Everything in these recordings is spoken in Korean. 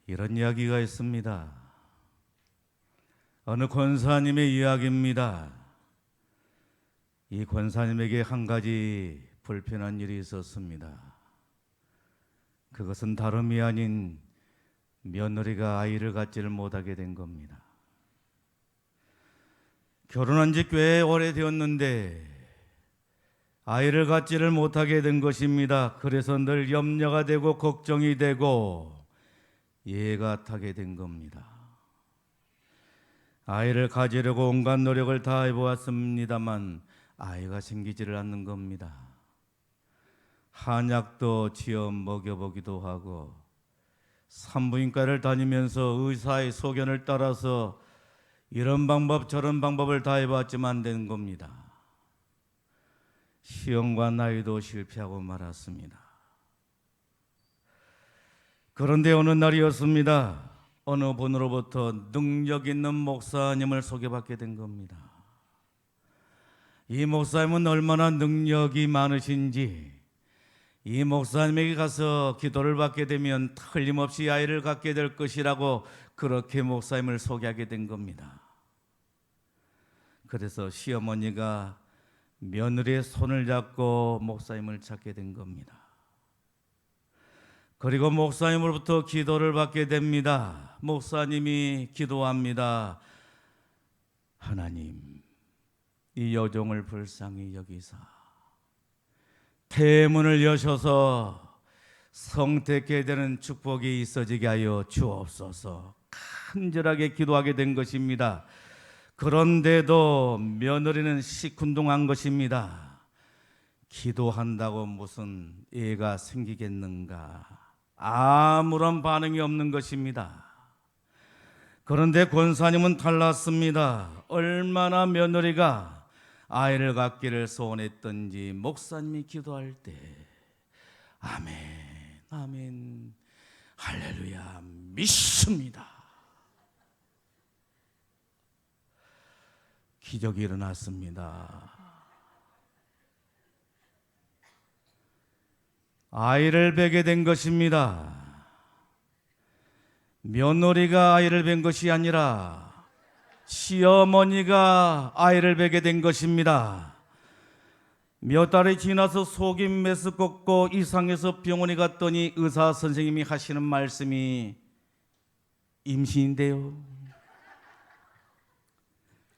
이런 이야기가 있습니다. 어느 권사님의 이야기입니다. 이 권사님에게 한 가지 불편한 일이 있었습니다. 그것은 다름이 아닌 며느리가 아이를 갖지를 못하게 된 겁니다. 결혼한 지 꽤 오래되었는데 아이를 갖지를 못하게 된 것입니다. 그래서 늘 염려가 되고 걱정이 되고 예가 타게 된 겁니다. 아이를 가지려고 온갖 노력을 다 해보았습니다만 아이가 생기지를 않는 겁니다. 한약도 지어 먹여보기도 하고 산부인과를 다니면서 의사의 소견을 따라서 이런 방법 저런 방법을 다 해봤지만 안 되는 겁니다. 시험과 나이도 실패하고 말았습니다. 그런데 어느 날이었습니다. 어느 분으로부터 능력 있는 목사님을 소개받게 된 겁니다. 이 목사님은 얼마나 능력이 많으신지 이 목사님에게 가서 기도를 받게 되면 틀림없이 아이를 갖게 될 것이라고 그렇게 목사님을 소개하게 된 겁니다. 그래서 시어머니가 며느리의 손을 잡고 목사님을 찾게 된 겁니다. 그리고 목사님으로부터 기도를 받게 됩니다. 목사님이 기도합니다. 하나님, 이 여종을 불쌍히 여기사 태문을 여셔서 성택게 되는 축복이 있어지게 하여 주옵소서 간절하게 기도하게 된 것입니다. 그런데도 며느리는 시큰둥한 것입니다. 기도한다고 무슨 애가 생기겠는가? 아무런 반응이 없는 것입니다. 그런데 권사님은 달랐습니다. 얼마나 며느리가 아이를 갖기를 소원했던지 목사님이 기도할 때 아멘, 아멘, 할렐루야 믿습니다. 기적이 일어났습니다. 아이를 베게 된 것입니다. 며느리가 아이를 뵌 것이 아니라 시어머니가 아이를 베게 된 것입니다. 몇 달이 지나서 속이 메스껍고 이상해서 병원에 갔더니 의사 선생님이 하시는 말씀이 임신인데요.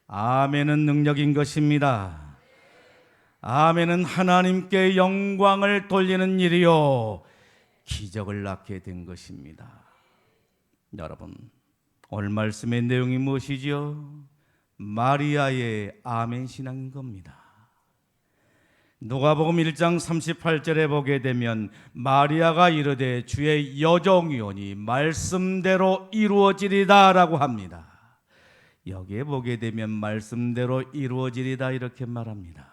아멘은 능력인 것입니다. 아멘은 하나님께 영광을 돌리는 일이요 기적을 낳게 된 것입니다. 여러분, 오늘 말씀의 내용이 무엇이죠? 마리아의 아멘 신앙인 겁니다. 누가복음 1장 38절에 보게 되면 마리아가 이르되 주의 여종이오니 말씀대로 이루어지리다 라고 합니다. 여기에 보게 되면 말씀대로 이루어지리다 이렇게 말합니다.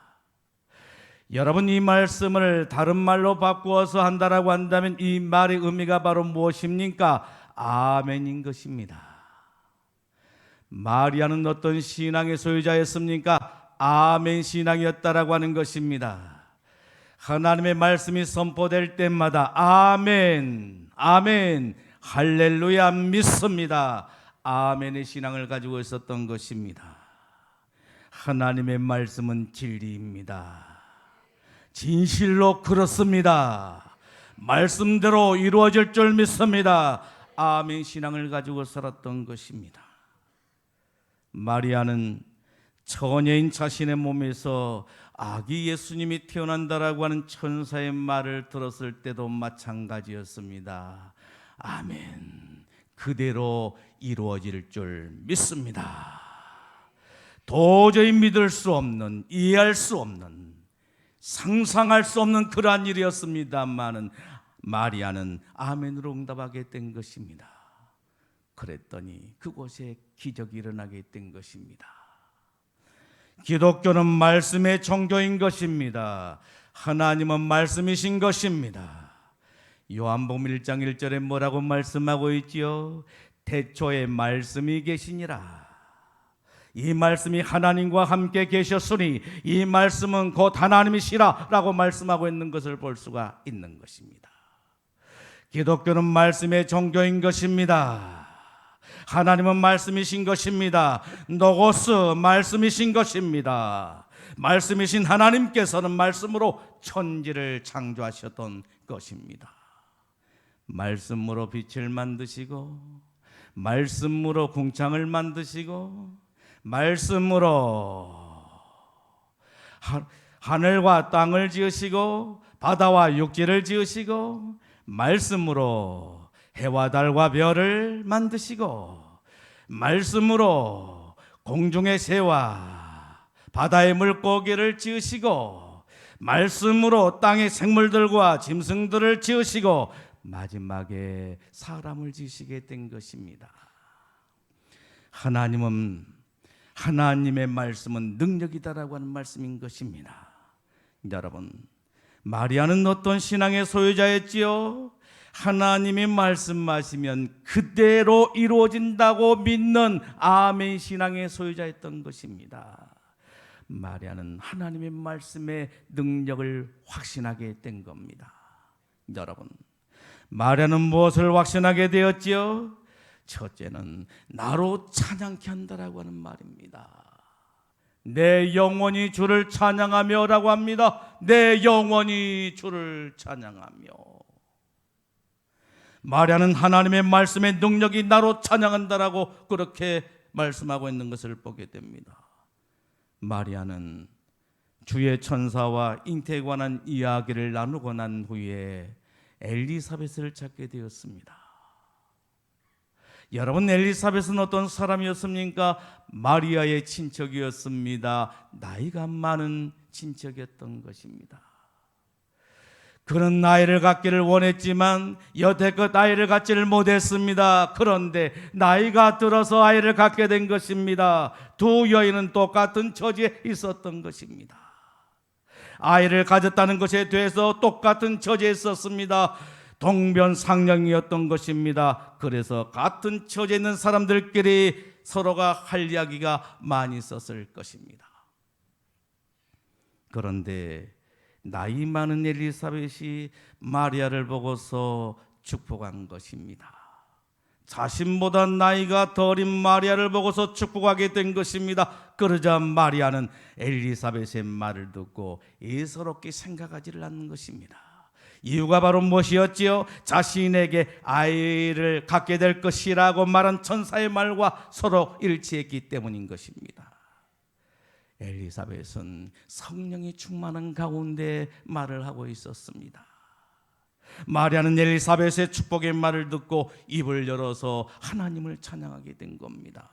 여러분, 이 말씀을 다른 말로 바꾸어서 한다라고 한다면 이 말의 의미가 바로 무엇입니까? 아멘인 것입니다. 마리아는 어떤 신앙의 소유자였습니까? 아멘 신앙이었다라고 하는 것입니다. 하나님의 말씀이 선포될 때마다 아멘, 아멘, 할렐루야 믿습니다. 아멘의 신앙을 가지고 있었던 것입니다. 하나님의 말씀은 진리입니다. 진실로 그렇습니다. 말씀대로 이루어질 줄 믿습니다. 아멘 신앙을 가지고 살았던 것입니다. 마리아는 처녀인 자신의 몸에서 아기 예수님이 태어난다라고 하는 천사의 말을 들었을 때도 마찬가지였습니다. 아멘, 그대로 이루어질 줄 믿습니다. 도저히 믿을 수 없는, 이해할 수 없는, 상상할 수 없는 그러한 일이었습니다만은 마리아는 아멘으로 응답하게 된 것입니다. 그랬더니 그곳에 기적이 일어나게 된 것입니다. 기독교는 말씀의 종교인 것입니다. 하나님은 말씀이신 것입니다. 요한복음 1장 1절에 뭐라고 말씀하고 있지요? 태초에 말씀이 계시니라. 이 말씀이 하나님과 함께 계셨으니 이 말씀은 곧 하나님이시라 라고 말씀하고 있는 것을 볼 수가 있는 것입니다. 기독교는 말씀의 종교인 것입니다. 하나님은 말씀이신 것입니다. 노고스 말씀이신 것입니다. 말씀이신 하나님께서는 말씀으로 천지를 창조하셨던 것입니다. 말씀으로 빛을 만드시고, 말씀으로 궁창을 만드시고, 말씀으로 하늘과 땅을 지으시고, 바다와 육지를 지으시고, 말씀으로 해와 달과 별을 만드시고, 말씀으로 공중의 새와 바다의 물고기를 지으시고, 말씀으로 땅의 생물들과 짐승들을 지으시고, 마지막에 사람을 지으시게 된 것입니다. 하나님의 말씀은 능력이다라고 하는 말씀인 것입니다. 여러분, 마리아는 어떤 신앙의 소유자였지요? 하나님이 말씀하시면 그대로 이루어진다고 믿는 아멘 신앙의 소유자였던 것입니다. 마리아는 하나님의 말씀의 능력을 확신하게 된 겁니다. 여러분, 마리아는 무엇을 확신하게 되었지요? 첫째는 나로 찬양케 한다라고 하는 말입니다. 내 영혼이 주를 찬양하며 라고 합니다. 내 영혼이 주를 찬양하며. 마리아는 하나님의 말씀의 능력이 나로 찬양한다라고 그렇게 말씀하고 있는 것을 보게 됩니다. 마리아는 주의 천사와 잉태에 관한 이야기를 나누고 난 후에 엘리사벳을 찾게 되었습니다. 여러분, 엘리사벳은 어떤 사람이었습니까? 마리아의 친척이었습니다. 나이가 많은 친척이었던 것입니다. 그는 아이를 갖기를 원했지만 여태껏 아이를 갖지를 못했습니다. 그런데 나이가 들어서 아이를 갖게 된 것입니다. 두 여인은 똑같은 처지에 있었던 것입니다. 아이를 가졌다는 것에 대해서 똑같은 처지에 있었습니다. 동변상령이었던 것입니다. 그래서 같은 처지에 있는 사람들끼리 서로가 할 이야기가 많이 있었을 것입니다. 그런데 나이 많은 엘리사벳이 마리아를 보고서 축복한 것입니다. 자신보다 나이가 더 어린 마리아를 보고서 축복하게 된 것입니다. 그러자 마리아는 엘리사벳의 말을 듣고 예사롭게 생각하지를 않는 것입니다. 이유가 바로 무엇이었지요? 자신에게 아이를 갖게 될 것이라고 말한 천사의 말과 서로 일치했기 때문인 것입니다. 엘리사벳은 성령이 충만한 가운데 말을 하고 있었습니다. 마리아는 엘리사벳의 축복의 말을 듣고 입을 열어서 하나님을 찬양하게 된 겁니다.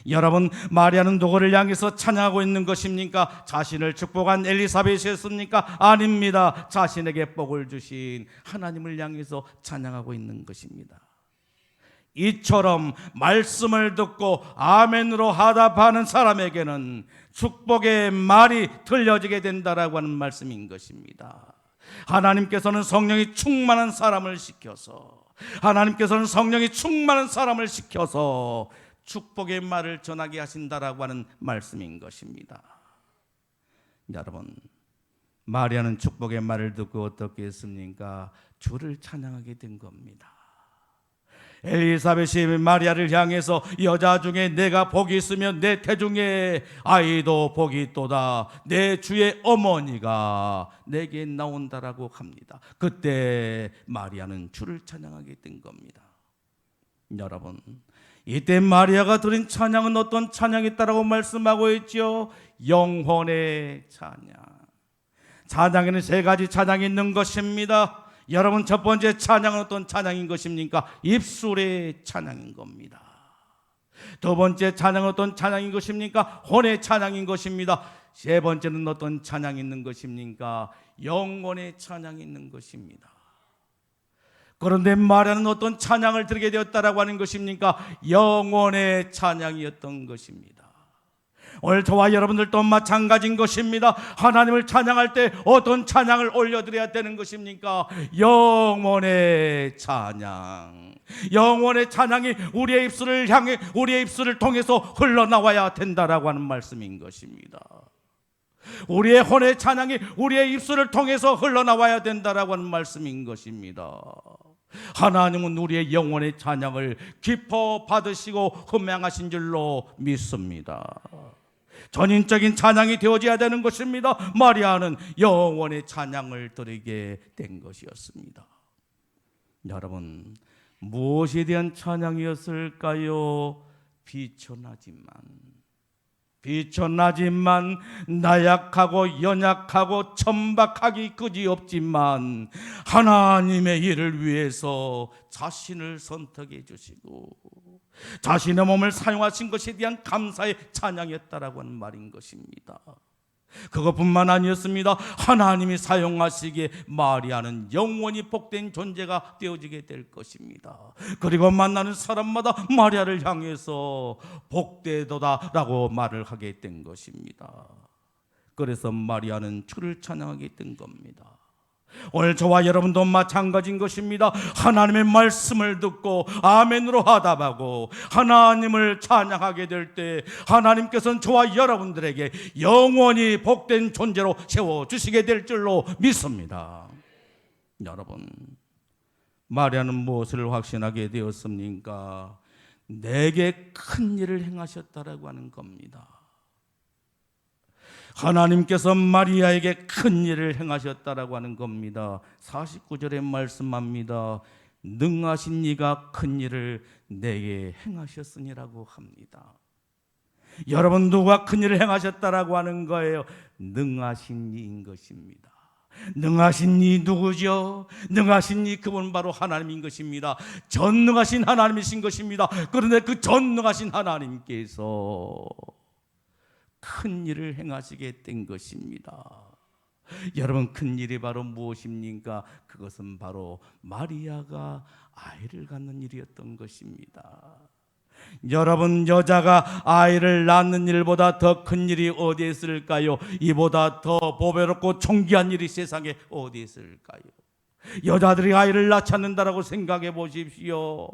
여러분, 마리아는 누구를 향해서 찬양하고 있는 것입니까? 자신을 축복한 엘리사벳이었습니까? 아닙니다. 자신에게 복을 주신 하나님을 향해서 찬양하고 있는 것입니다. 이처럼 말씀을 듣고 아멘으로 하답하는 사람에게는 축복의 말이 들려지게 된다라고 하는 말씀인 것입니다. 하나님께서는 성령이 충만한 사람을 시켜서 축복의 말을 전하게 하신다라고 하는 말씀인 것입니다. 여러분, 마리아는 축복의 말을 듣고 어떻게 했습니까? 주를 찬양하게 된 겁니다. 엘리사벳이 마리아를 향해서 여자 중에 내가 복이 있으면 내 태중에 아이도 복이 있도다. 내 주의 어머니가 내게 나온다라고 합니다. 그때 마리아는 주를 찬양하게 된 겁니다. 여러분, 이때 마리아가 드린 찬양은 어떤 찬양이었다라고 말씀하고 있죠? 영혼의 찬양. 찬양에는 세 가지 찬양이 있는 것입니다. 여러분, 첫 번째 찬양은 어떤 찬양인 것입니까? 입술의 찬양인 겁니다. 두 번째 찬양은 어떤 찬양인 것입니까? 혼의 찬양인 것입니다. 세 번째는 어떤 찬양이 있는 것입니까? 영혼의 찬양이 있는 것입니다. 그런데 마리아는 어떤 찬양을 드리게 되었다라고 하는 것입니까? 영혼의 찬양이었던 것입니다. 오늘 저와 여러분들도 마찬가지인 것입니다. 하나님을 찬양할 때 어떤 찬양을 올려드려야 되는 것입니까? 영혼의 찬양. 영혼의 찬양이 우리의 입술을 통해서 흘러나와야 된다라고 하는 말씀인 것입니다. 우리의 혼의 찬양이 우리의 입술을 통해서 흘러나와야 된다라고 하는 말씀인 것입니다. 하나님은 우리의 영혼의 찬양을 기뻐 받으시고 흠양하신 줄로 믿습니다. 전인적인 찬양이 되어져야 되는 것입니다. 마리아는 영원의 찬양을 드리게 된 것이었습니다. 여러분, 무엇에 대한 찬양이었을까요? 비천하지만 나약하고 연약하고 천박하기 그지없지만 하나님의 일을 위해서 자신을 선택해 주시고 자신의 몸을 사용하신 것에 대한 감사의 찬양이었다라고 하는 말인 것입니다. 그것뿐만 아니었습니다. 하나님이 사용하시기에 마리아는 영원히 복된 존재가 되어지게 될 것입니다. 그리고 만나는 사람마다 마리아를 향해서 복되도다라고 말을 하게 된 것입니다. 그래서 마리아는 주를 찬양하게 된 겁니다. 오늘 저와 여러분도 마찬가지인 것입니다. 하나님의 말씀을 듣고 아멘으로 화답하고 하나님을 찬양하게 될 때 하나님께서는 저와 여러분들에게 영원히 복된 존재로 세워주시게 될 줄로 믿습니다. 여러분, 마리아는 무엇을 확신하게 되었습니까? 내게 큰 일을 행하셨다라고 하는 겁니다. 하나님께서 마리아에게 큰 일을 행하셨다라고 하는 겁니다. 49절에 말씀합니다. 능하신 이가 큰 일을 내게 행하셨으니라고 합니다. 여러분, 누가 큰 일을 행하셨다라고 하는 거예요? 능하신 이인 것입니다. 능하신 이 누구죠? 능하신 이 그분 바로 하나님인 것입니다. 전능하신 하나님이신 것입니다. 그런데 그 전능하신 하나님께서 큰 일을 행하시게 된 것입니다. 여러분, 큰 일이 바로 무엇입니까? 그것은 바로 마리아가 아이를 갖는 일이었던 것입니다. 여러분, 여자가 아이를 낳는 일보다 더 큰 일이 어디에 있을까요? 이보다 더 보배롭고 존귀한 일이 세상에 어디에 있을까요? 여자들이 아이를 낳지 않는다라고 생각해 보십시오.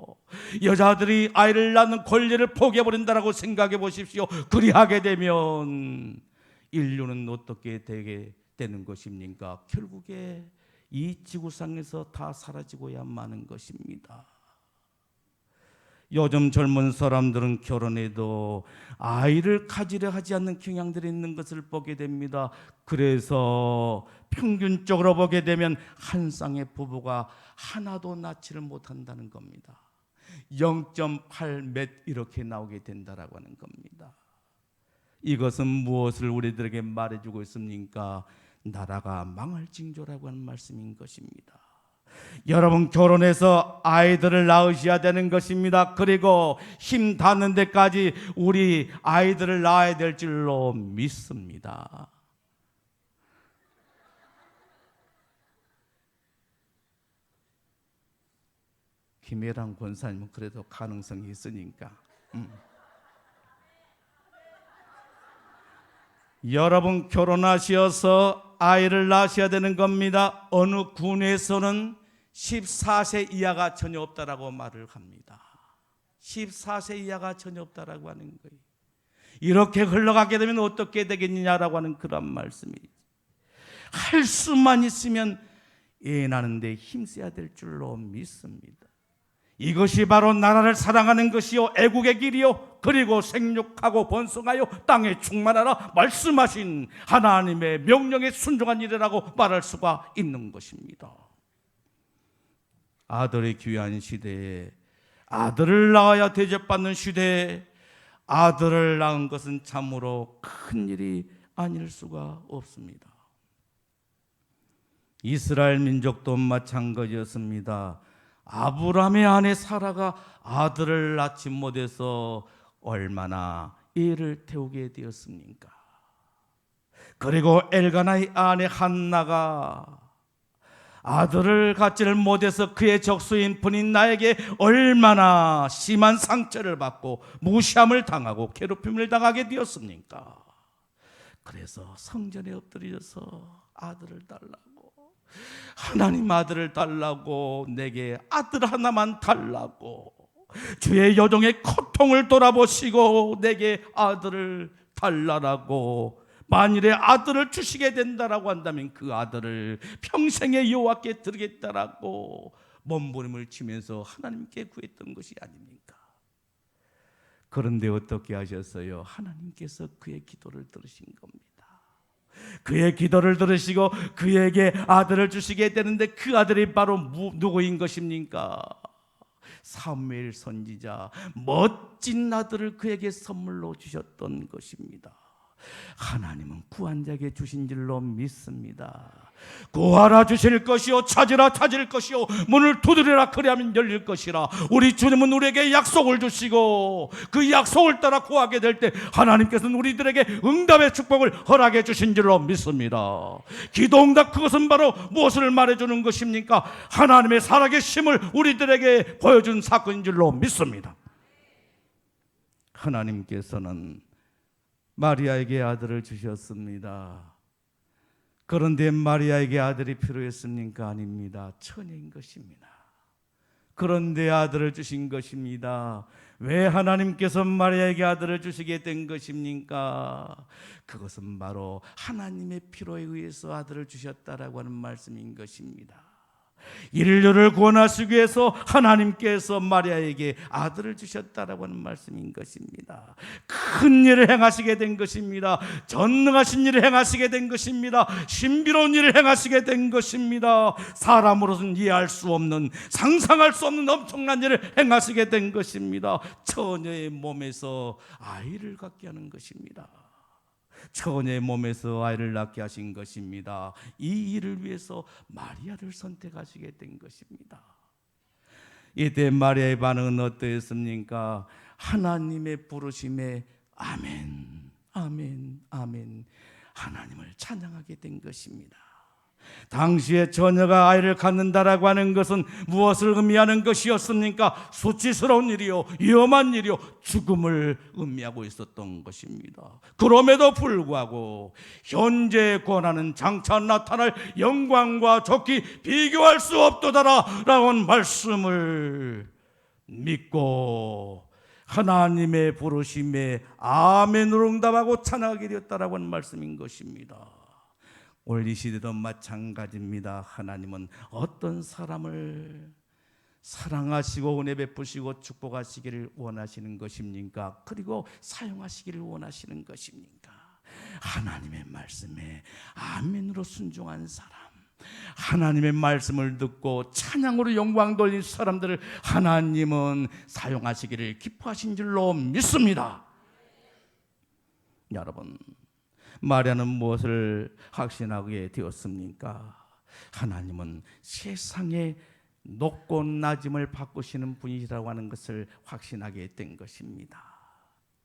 여자들이 아이를 낳는 권리를 포기해버린다라고 생각해 보십시오. 그리하게 되면 인류는 어떻게 되게 되는 것입니까? 결국에 이 지구상에서 다 사라지고야 마는 것입니다. 요즘 젊은 사람들은 결혼해도 아이를 가지려 하지 않는 경향들이 있는 것을 보게 됩니다. 그래서 평균적으로 보게 되면 한 쌍의 부부가 하나도 낳지를 못한다는 겁니다. 0.8 몇 이렇게 나오게 된다라고 하는 겁니다. 이것은 무엇을 우리들에게 말해주고 있습니까? 나라가 망할 징조라고 하는 말씀인 것입니다. 여러분, 결혼해서 아이들을 낳으셔야 되는 것입니다. 그리고 힘 닿는 데까지 우리 아이들을 낳아야 될 줄로 믿습니다. 김혜랑 권사님은 그래도 가능성이 있으니까. 여러분, 결혼하셔서 아이를 낳으셔야 되는 겁니다. 어느 군에서는 14세 이하가 전혀 없다라고 말을 합니다. 14세 이하가 전혀 없다라고 하는 거예요. 이렇게 흘러가게 되면 어떻게 되겠느냐라고 하는 그런 말씀이죠. 할 수만 있으면 애 낳는데 힘써야 될 줄로 믿습니다. 이것이 바로 나라를 사랑하는 것이요, 애국의 길이요, 그리고 생육하고 번성하여 땅에 충만하라 말씀하신 하나님의 명령에 순종한 일이라고 말할 수가 있는 것입니다. 아들의 귀한 시대에, 아들을 낳아야 대접받는 시대에 아들을 낳은 것은 참으로 큰 일이 아닐 수가 없습니다. 이스라엘 민족도 마찬가지였습니다. 아브라함의 아내 사라가 아들을 낳지 못해서 얼마나 애를 태우게 되었습니까? 그리고 엘가나의 아내 한나가 아들을 갖지를 못해서 그의 적수인 분인 나에게 얼마나 심한 상처를 받고 무시함을 당하고 괴롭힘을 당하게 되었습니까? 그래서 성전에 엎드려서 아들을 달라고, 하나님 아들을 달라고, 내게 아들 하나만 달라고, 주의 여종의 고통을 돌아보시고 내게 아들을 달라라고, 만일에 아들을 주시게 된다라고 한다면 그 아들을 평생의 여호와께 드리겠다라고 몸부림을 치면서 하나님께 구했던 것이 아닙니까? 그런데 어떻게 하셨어요? 하나님께서 그의 기도를 들으신 겁니다. 그의 기도를 들으시고 그에게 아들을 주시게 되는데 그 아들이 바로 누구인 것입니까? 사무엘 선지자, 멋진 아들을 그에게 선물로 주셨던 것입니다. 하나님은 구한 자에게 주신 줄로 믿습니다. 구하라 주실 것이요, 찾으라 찾을 것이요, 문을 두드리라 그리하면 열릴 것이라. 우리 주님은 우리에게 약속을 주시고 그 약속을 따라 구하게 될 때 하나님께서는 우리들에게 응답의 축복을 허락해 주신 줄로 믿습니다. 기도응답, 그것은 바로 무엇을 말해주는 것입니까? 하나님의 살아계심을 우리들에게 보여준 사건인 줄로 믿습니다. 하나님께서는 마리아에게 아들을 주셨습니다. 그런데 마리아에게 아들이 필요했습니까? 아닙니다. 처녀인 것입니다. 그런데 아들을 주신 것입니다. 왜 하나님께서 마리아에게 아들을 주시게 된 것입니까? 그것은 바로 하나님의 필요에 의해서 아들을 주셨다라고 하는 말씀인 것입니다. 인류를 구원하시기 위해서 하나님께서 마리아에게 아들을 주셨다라고 하는 말씀인 것입니다. 큰 일을 행하시게 된 것입니다. 전능하신 일을 행하시게 된 것입니다. 신비로운 일을 행하시게 된 것입니다. 사람으로서는 이해할 수 없는, 상상할 수 없는 엄청난 일을 행하시게 된 것입니다. 처녀의 몸에서 아이를 갖게 하는 것입니다. 처녀의 몸에서 아이를 낳게 하신 것입니다. 이 일을 위해서 마리아를 선택하시게 된 것입니다. 이때 마리아의 반응은 어떠했습니까? 하나님의 부르심에 아멘, 아멘, 아멘, 하나님을 찬양하게 된 것입니다. 당시에 처녀가 아이를 갖는다라고 하는 것은 무엇을 의미하는 것이었습니까? 수치스러운 일이요, 위험한 일이요, 죽음을 의미하고 있었던 것입니다. 그럼에도 불구하고 현재 권하는 장차 나타날 영광과 좋기 비교할 수 없도다라고 하는 말씀을 믿고 하나님의 부르심에 아멘으로 응답하고 찬양하게 되었다라고 하는 말씀인 것입니다. 오늘 이 시대도 마찬가지입니다. 하나님은 어떤 사람을 사랑하시고 은혜 베푸시고 축복하시기를 원하시는 것입니까? 그리고 사용하시기를 원하시는 것입니까? 하나님의 말씀에 아멘으로 순종한 사람, 하나님의 말씀을 듣고 찬양으로 영광 돌린 사람들을 하나님은 사용하시기를 기뻐하신 줄로 믿습니다. 여러분, 마리아는 무엇을 확신하게 되었습니까? 하나님은 세상의 높고 낮음을 바꾸시는 분이시라고 하는 것을 확신하게 된 것입니다.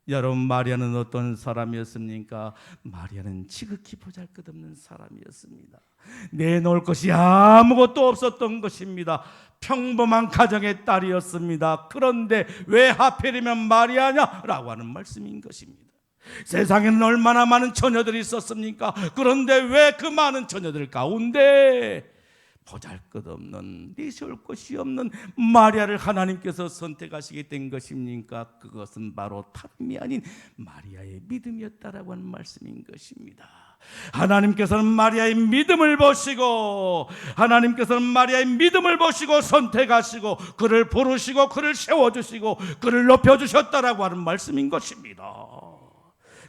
여러분, 마리아는 어떤 사람이었습니까? 마리아는 지극히 보잘것없는 사람이었습니다. 내놓을 것이 아무것도 없었던 것입니다. 평범한 가정의 딸이었습니다. 그런데 왜 하필이면 마리아냐라고 하는 말씀인 것입니다. 세상에는 얼마나 많은 처녀들이 있었습니까? 그런데 왜 그 많은 처녀들 가운데 보잘것없는, 내세울 것이 없는 마리아를 하나님께서 선택하시게 된 것입니까? 그것은 바로 다름이 아닌 마리아의 믿음이었다라고 하는 말씀인 것입니다. 하나님께서는 마리아의 믿음을 보시고 선택하시고 그를 부르시고 그를 세워주시고 그를 높여주셨다라고 하는 말씀인 것입니다.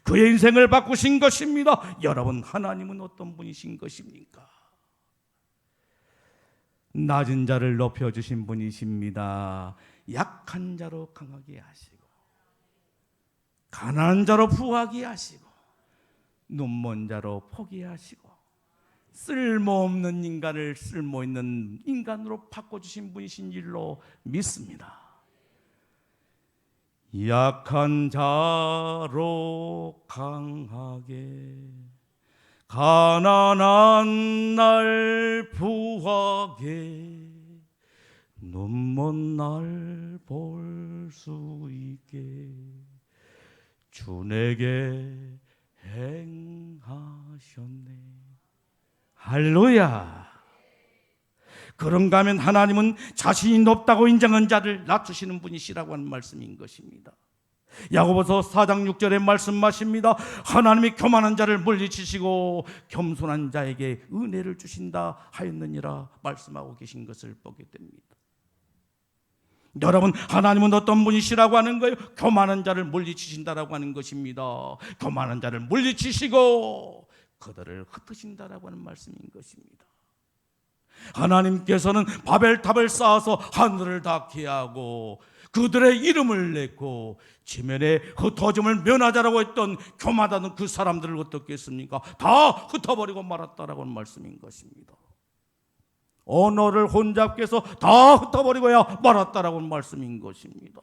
그의 인생을 바꾸신 것입니다. 여러분, 하나님은 어떤 분이신 것입니까? 낮은 자를 높여주신 분이십니다. 약한 자로 강하게 하시고 가난한 자로 부하게 하시고 눈먼 자로 포기해 하시고 쓸모없는 인간을 쓸모있는 인간으로 바꿔주신 분이신 줄로 믿습니다. 약한 자로 강하게 가난한 날 부하게 눈먼 날 볼 수 있게 주 내게 행하셨네. 할렐루야. 그런가 하면 하나님은 자신이 높다고 인정한 자를 낮추시는 분이시라고 하는 말씀인 것입니다. 야고보서 4장 6절에 말씀하십니다. 하나님이 교만한 자를 물리치시고 겸손한 자에게 은혜를 주신다 하였느니라 말씀하고 계신 것을 보게 됩니다. 여러분, 하나님은 어떤 분이시라고 하는 거예요? 교만한 자를 물리치신다라고 하는 것입니다. 교만한 자를 물리치시고 그들을 흩으신다라고 하는 말씀인 것입니다. 하나님께서는 바벨탑을 쌓아서 하늘을 닿게 하고 그들의 이름을 냈고 지면에 흩어짐을 면하자라고 했던 교만하던 그 사람들을 어떻게 했습니까? 다 흩어버리고 말았다라고 하는 말씀인 것입니다. 언어를 혼잡게 해서 다 흩어버리고야 말았다라고 하는 말씀인 것입니다.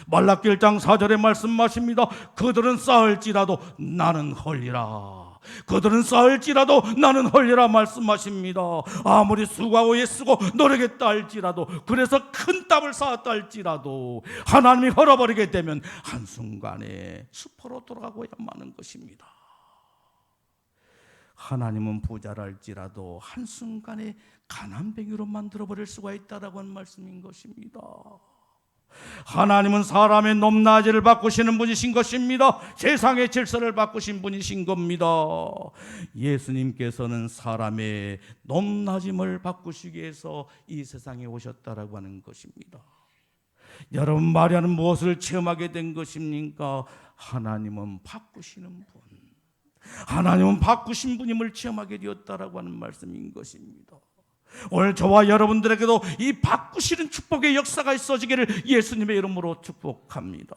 말라기 1장 4절의 말씀하십니다. 그들은 쌓을지라도 나는 헐리라. 그들은 쌓을지라도 나는 헐리라 말씀하십니다. 아무리 수고하고 애쓰고 노력했다 할지라도, 그래서 큰 땀을 쌓았다 할지라도 하나님이 헐어버리게 되면 한순간에 수포로 돌아가고야 마는 것입니다. 하나님은 부자라 할지라도 한순간에 가난뱅이로 만들어버릴 수가 있다라고 하는 말씀인 것입니다. 하나님은 사람의 높낮이를 바꾸시는 분이신 것입니다. 세상의 질서를 바꾸신 분이신 겁니다. 예수님께서는 사람의 높낮임을 바꾸시기 위해서 이 세상에 오셨다라고 하는 것입니다. 여러분, 마리아는 무엇을 체험하게 된 것입니까? 하나님은 바꾸시는 분, 하나님은 바꾸신 분임을 체험하게 되었다라고 하는 말씀인 것입니다. 오늘 저와 여러분들에게도 이 바꾸시는 축복의 역사가 있어지기를 예수님의 이름으로 축복합니다.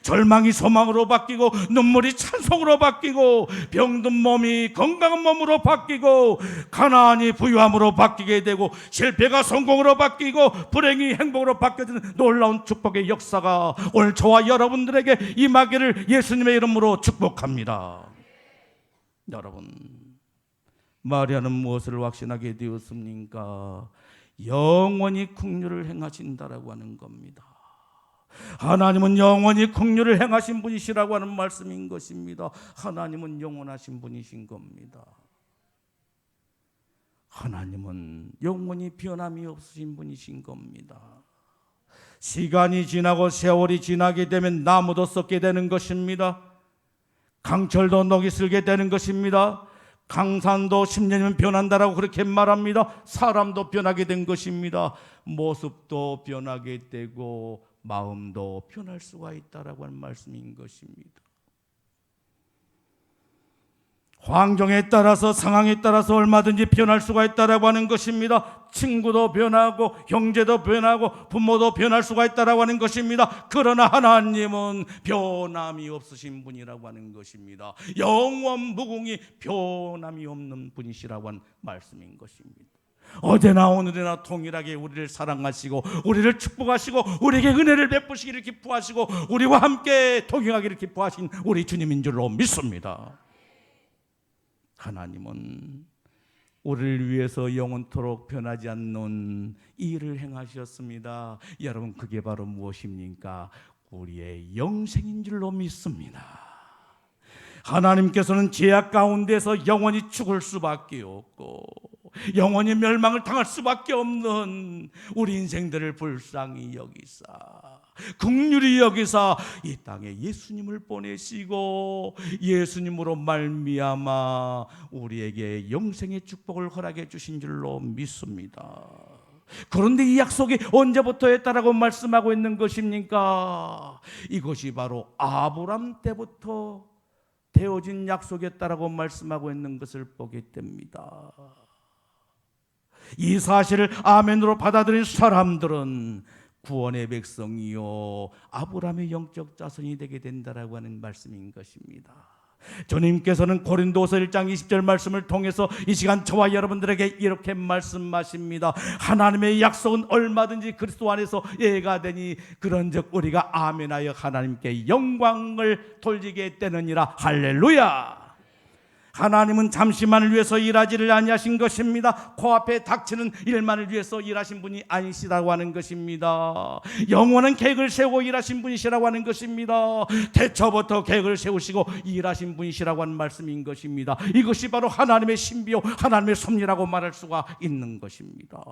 절망이 소망으로 바뀌고 눈물이 찬송으로 바뀌고 병든 몸이 건강한 몸으로 바뀌고 가난이 부유함으로 바뀌게 되고 실패가 성공으로 바뀌고 불행이 행복으로 바뀌어지는 놀라운 축복의 역사가 오늘 저와 여러분들에게 임하기를 예수님의 이름으로 축복합니다. 여러분, 마리아는 무엇을 확신하게 되었습니까? 영원히 긍휼을 행하신다라고 하는 겁니다. 하나님은 영원히 긍휼을 행하신 분이시라고 하는 말씀인 것입니다. 하나님은 영원하신 분이신 겁니다. 하나님은 영원히 변함이 없으신 분이신 겁니다. 시간이 지나고 세월이 지나게 되면 나무도 썩게 되는 것입니다. 강철도 녹이 슬게 되는 것입니다. 강산도 10년이면 변한다라고 그렇게 말합니다. 사람도 변하게 된 것입니다. 모습도 변하게 되고 마음도 변할 수가 있다라고 하는 말씀인 것입니다. 환경에 따라서, 상황에 따라서 얼마든지 변할 수가 있다라고 하는 것입니다. 친구도 변하고 형제도 변하고 부모도 변할 수가 있다라고 하는 것입니다. 그러나 하나님은 변함이 없으신 분이라고 하는 것입니다. 영원 무궁히 변함이 없는 분이시라고 하는 말씀인 것입니다. 어제나 오늘이나 동일하게 우리를 사랑하시고 우리를 축복하시고 우리에게 은혜를 베푸시기를 기뻐하시고 우리와 함께 동행하기를 기뻐하신 우리 주님인 줄로 믿습니다. 하나님은 우리를 위해서 영원토록 변하지 않는 일을 행하셨습니다. 여러분, 그게 바로 무엇입니까? 우리의 영생인 줄로 믿습니다. 하나님께서는 죄악 가운데서 영원히 죽을 수밖에 없고 영원히 멸망을 당할 수밖에 없는 우리 인생들을 불쌍히 여기사 긍휼히 여기사 이 땅에 예수님을 보내시고 예수님으로 말미암아 우리에게 영생의 축복을 허락해 주신 줄로 믿습니다. 그런데 이 약속이 언제부터 했다라고 말씀하고 있는 것입니까? 이것이 바로 아브람 때부터 되어진 약속이었다라고 말씀하고 있는 것을 보게 됩니다. 이 사실을 아멘으로 받아들인 사람들은 구원의 백성이요 아브라함의 영적 자손이 되게 된다라고 하는 말씀인 것입니다. 주님께서는 고린도서 1장 20절 말씀을 통해서 이 시간 저와 여러분들에게 이렇게 말씀하십니다. 하나님의 약속은 얼마든지 그리스도 안에서 예가 되니 그런즉 우리가 아멘하여 하나님께 영광을 돌리게 되느니라. 할렐루야. 하나님은 잠시만을 위해서 일하지를 아니하신 것입니다. 코앞에 닥치는 일만을 위해서 일하신 분이 아니시라고 하는 것입니다. 영원한 계획을 세우고 일하신 분이시라고 하는 것입니다. 태초부터 계획을 세우시고 일하신 분이시라고 하는 말씀인 것입니다. 이것이 바로 하나님의 신비요 하나님의 섭리라고 말할 수가 있는 것입니다.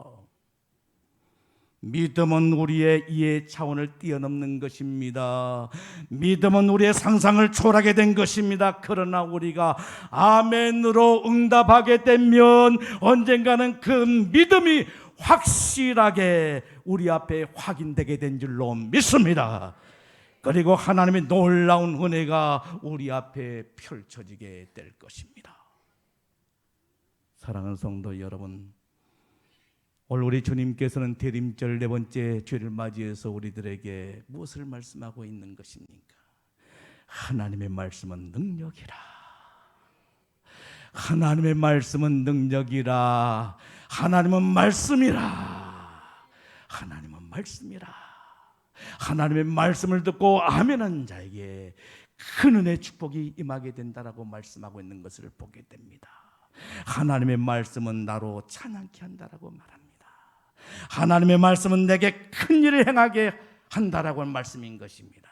믿음은 우리의 이해 차원을 뛰어넘는 것입니다. 믿음은 우리의 상상을 초월하게 된 것입니다. 그러나 우리가 아멘으로 응답하게 되면 언젠가는 그 믿음이 확실하게 우리 앞에 확인되게 된 줄로 믿습니다. 그리고 하나님의 놀라운 은혜가 우리 앞에 펼쳐지게 될 것입니다. 사랑하는 성도 여러분, 오늘 우리 주님께서는 대림절 네 번째 주일을 맞이해서 우리들에게 무엇을 말씀하고 있는 것입니까? 하나님의 말씀은 능력이라. 하나님의 말씀은 능력이라. 하나님은 말씀이라. 하나님은 말씀이라. 하나님의 말씀을 듣고 아멘한 자에게 큰 은혜의 축복이 임하게 된다라고 말씀하고 있는 것을 보게 됩니다. 하나님의 말씀은 나로 찬양케 한다라고 말합니다. 하나님의 말씀은 내게 큰 일을 행하게 한다라고 하는 말씀인 것입니다.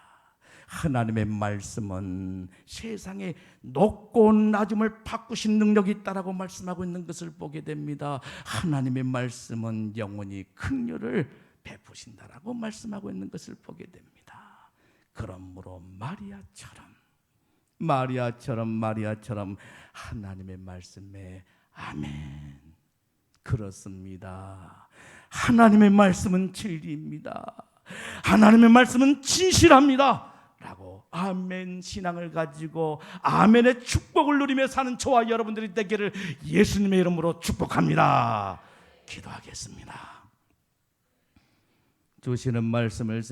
하나님의 말씀은 세상의 높고 낮음을 바꾸신 능력이 있다라고 말씀하고 있는 것을 보게 됩니다. 하나님의 말씀은 영원히 큰 일을 베푸신다라고 말씀하고 있는 것을 보게 됩니다. 그러므로 마리아처럼 하나님의 말씀에 아멘. 그렇습니다. 하나님의 말씀은 진리입니다. 하나님의 말씀은 진실합니다 라고 아멘 신앙을 가지고 아멘의 축복을 누리며 사는 저와 여러분들이 되기를 예수님의 이름으로 축복합니다. 기도하겠습니다. 주시는 말씀을